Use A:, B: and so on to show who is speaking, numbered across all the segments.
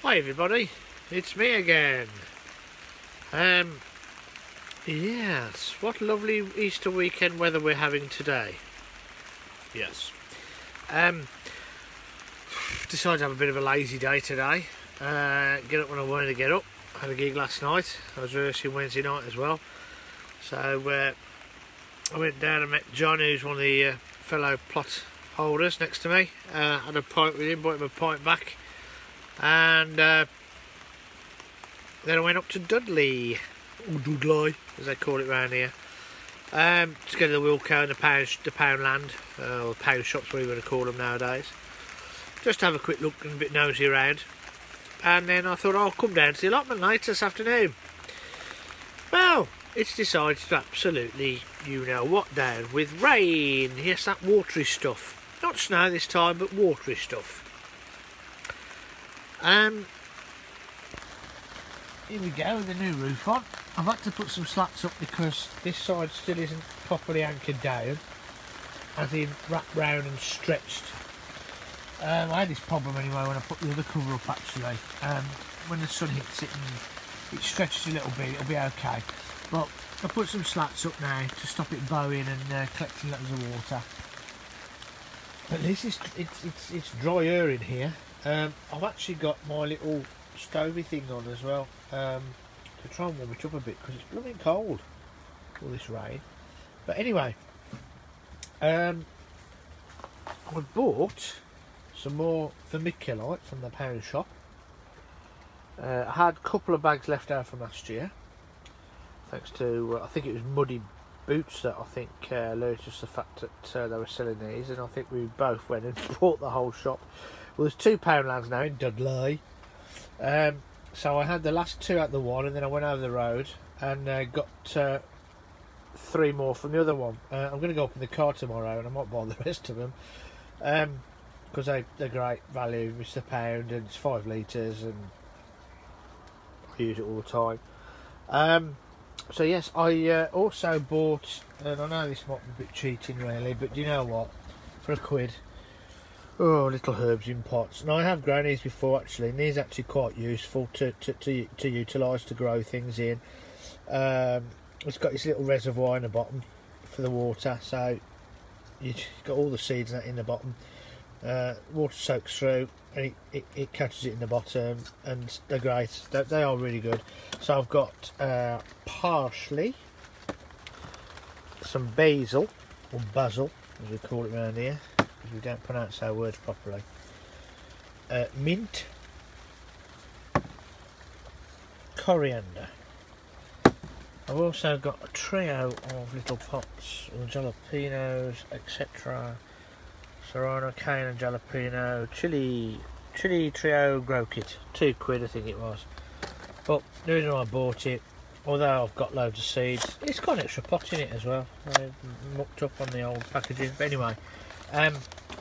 A: Hi everybody, it's me again. Yes, what lovely Easter weekend weather we're having today. Yes. Decided to have a bit of a lazy day today. Get up when I wanted to get up. Had a gig last night. I was rehearsing Wednesday night as well. So I went down and met John, who's one of the fellow plot holders next to me. Had a pint with him, bought him a pint back. And then I went up to Dudley, or Dudley as they call it around here, to go to the Wilco and the Poundland, or pound shops, whatever you want to call them nowadays, just to have a quick look and a bit nosy around. And then I thought I'll come down to the allotment later this afternoon. Well, it's decided to absolutely you know what down with rain. Yes, that watery stuff, not snow this time but watery stuff. Here we go with the new roof on. I've had to put some slats up because this side still isn't properly anchored down, as in wrapped round and stretched. I had this problem anyway when I put the other cover up actually. When the sun hits it and it stretches a little bit, it'll be okay. But I put some slats up now to stop it bowing and collecting lots of water. But this is it's drier in here. I've actually got my little stovey thing on as well, to try and warm it up a bit because it's blooming cold, all this rain. But anyway, I bought some more vermiculite from the pound shop. I had a couple of bags left out from last year, thanks to I think it was Muddy Boots that I think alerted us the fact that they were selling these, and I think we both went and bought the whole shop. Well, there's 2 Poundlands now in Dudley. So I had the last 2 at the one, and then I went over the road and got 3 more from the other one. I'm going to go up in the car tomorrow, and I might buy the rest of them because they're great value. It's the pound, and it's 5 litres, and I use it all the time. So yes, I also bought, and I know this might be a bit cheating really, but you know what? For £1. Oh, little herbs in pots. Now I have grown these before actually, and these are actually quite useful to utilise to grow things in. It's got this little reservoir in the bottom for the water, so you've got all the seeds in the bottom. Water soaks through and it catches it in the bottom, and they're great. They are really good. So I've got parsley, some basil, or basil as we call it around here, we don't pronounce our words properly, mint, coriander. I've also got a trio of little pots of jalapenos, etc. Serrano, cane and jalapeno, chili trio grow kit, £2 I think it was. But the reason I bought it, although I've got loads of seeds, it's got an extra pot in it as well. I mucked up on the old packaging, but anyway.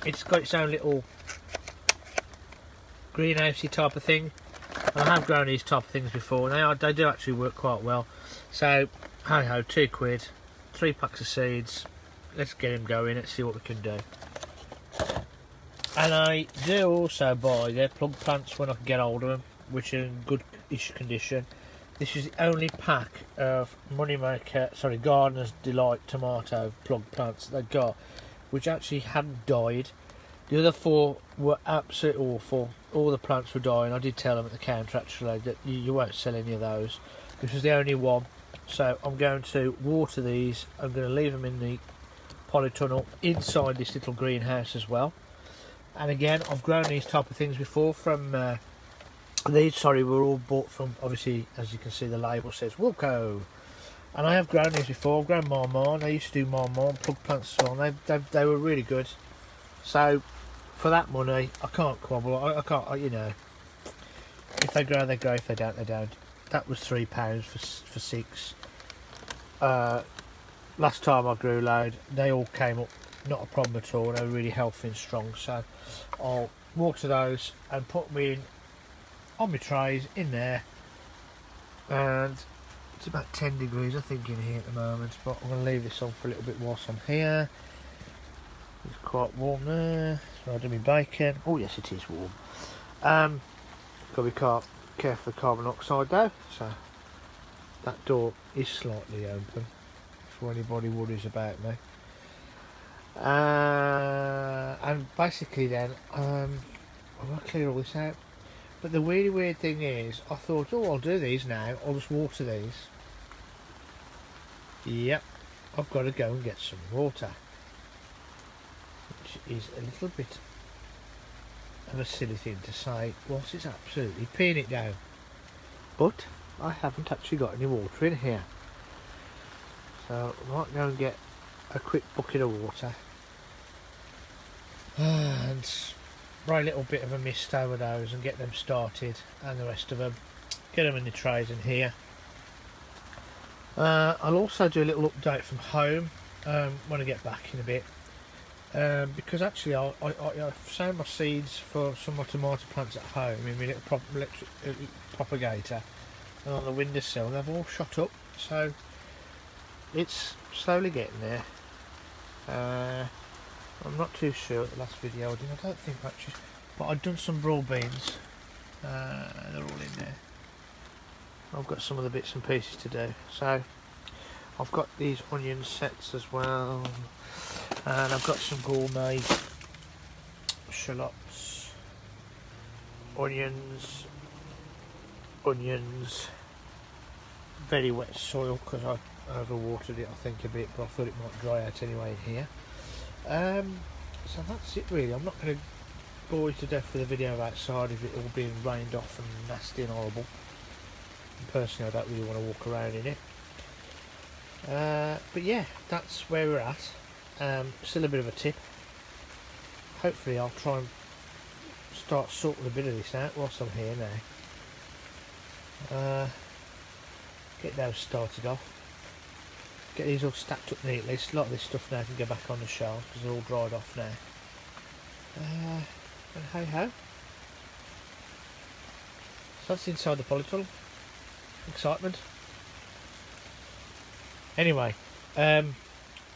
A: It's got its own little greenhousey type of thing. And I have grown these type of things before, and they do actually work quite well. So, hi ho, £2, 3 packs of seeds. Let's get them going. Let's see what we can do. And I do also buy their plug plants when I can get hold of them, which are in good-ish condition. This is the only pack of Gardener's Delight tomato plug plants that they've got, which actually hadn't died. The other 4 were absolutely awful. All the plants were dying. I did tell them at the counter actually that you won't sell any of those. This was the only one. So I'm going to water these. I'm going to leave them in the polytunnel inside this little greenhouse as well. And again, I've grown these type of things before from were all bought from, obviously, as you can see the label says Wilco. And I have grown these before. I've grown marmon. I used to do marmon plug plants as well. They were really good. So for that money, I can't quibble. I can't, you know. If they grow, they grow. If they don't, they don't. That was £3 for 6. Last time I grew load, they all came up, not a problem at all. They were really healthy and strong. So I'll water those and put them in on my trays in there. And it's about 10 degrees I think in here at the moment, but I'm going to leave this on for a little bit whilst I'm here. It's quite warm there, so I'll do my bacon. Oh yes, it is warm. Got to be careful of carbon dioxide though, so that door is slightly open for anybody worries about me. And basically then, I'll clear all this out. But the really weird thing is, I thought, oh, I'll do these now, I'll just water these. Yep, I've got to go and get some water, which is a little bit of a silly thing to say whilst it's absolutely peeing it down. But I haven't actually got any water in here, so I might go and get a quick bucket of water and spray a little bit of a mist over those and get them started, and the rest of them, get them in the trays in here. I'll also do a little update from home when I get back in a bit, because actually I've sown my seeds for some of my tomato plants at home in my little electric propagator and on the windowsill, and they've all shot up, so it's slowly getting there. I'm not too sure at the last video I did, I don't think actually, but I've done some broad beans, they're all in there. I've got some of the bits and pieces to do, so I've got these onion sets as well, and I've got some gourmet shallots, onions, very wet soil because I overwatered it I think a bit, but I thought it might dry out anyway in here. So that's it really. I'm not going to bore you to death with a video of outside of it all being rained off and nasty and horrible. And personally I don't really want to walk around in it. But yeah, that's where we're at. Still a bit of a tip. Hopefully I'll try and start sorting a bit of this out whilst I'm here now. Get those started off. Get these all stacked up neatly. A lot of this stuff now can go back on the shelves because they're all dried off now. And hey ho. So that's inside the polytunnel. Excitement. Anyway, I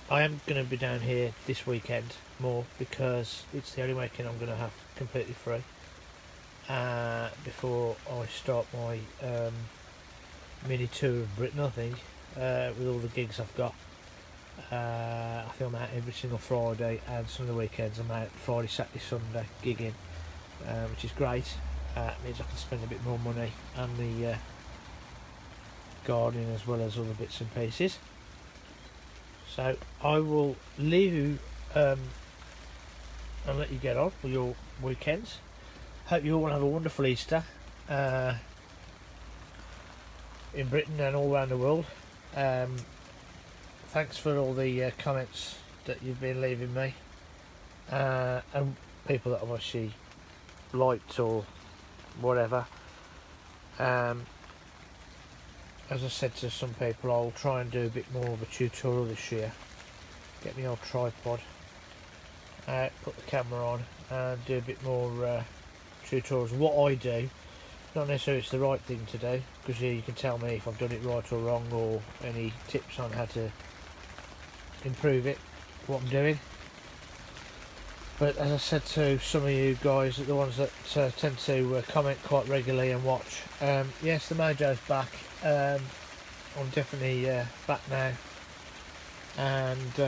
A: am going to be down here this weekend more because it's the only weekend I'm going to have completely free before I start my mini tour of Britain, I think, with all the gigs I've got. I think I'm out every single Friday, and some of the weekends I'm out Friday, Saturday, Sunday gigging, which is great. It means I can spend a bit more money on the gardening as well as other bits and pieces. So I will leave you and let you get on with your weekends. Hope you all have a wonderful Easter in Britain and all around the world. Thanks for all the comments that you've been leaving me, and people that have actually liked or whatever. As I said to some people, I'll try and do a bit more of a tutorial this year. Get my old tripod out, put the camera on, and do a bit more tutorials. What I do, not necessarily it's the right thing to do, because you can tell me if I've done it right or wrong, or any tips on how to improve it, what I'm doing. But as I said to some of you guys, the ones that tend to comment quite regularly and watch, yes, the mojo's back. I'm definitely back now, and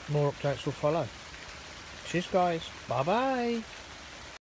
A: more updates will follow. Cheers guys, bye bye.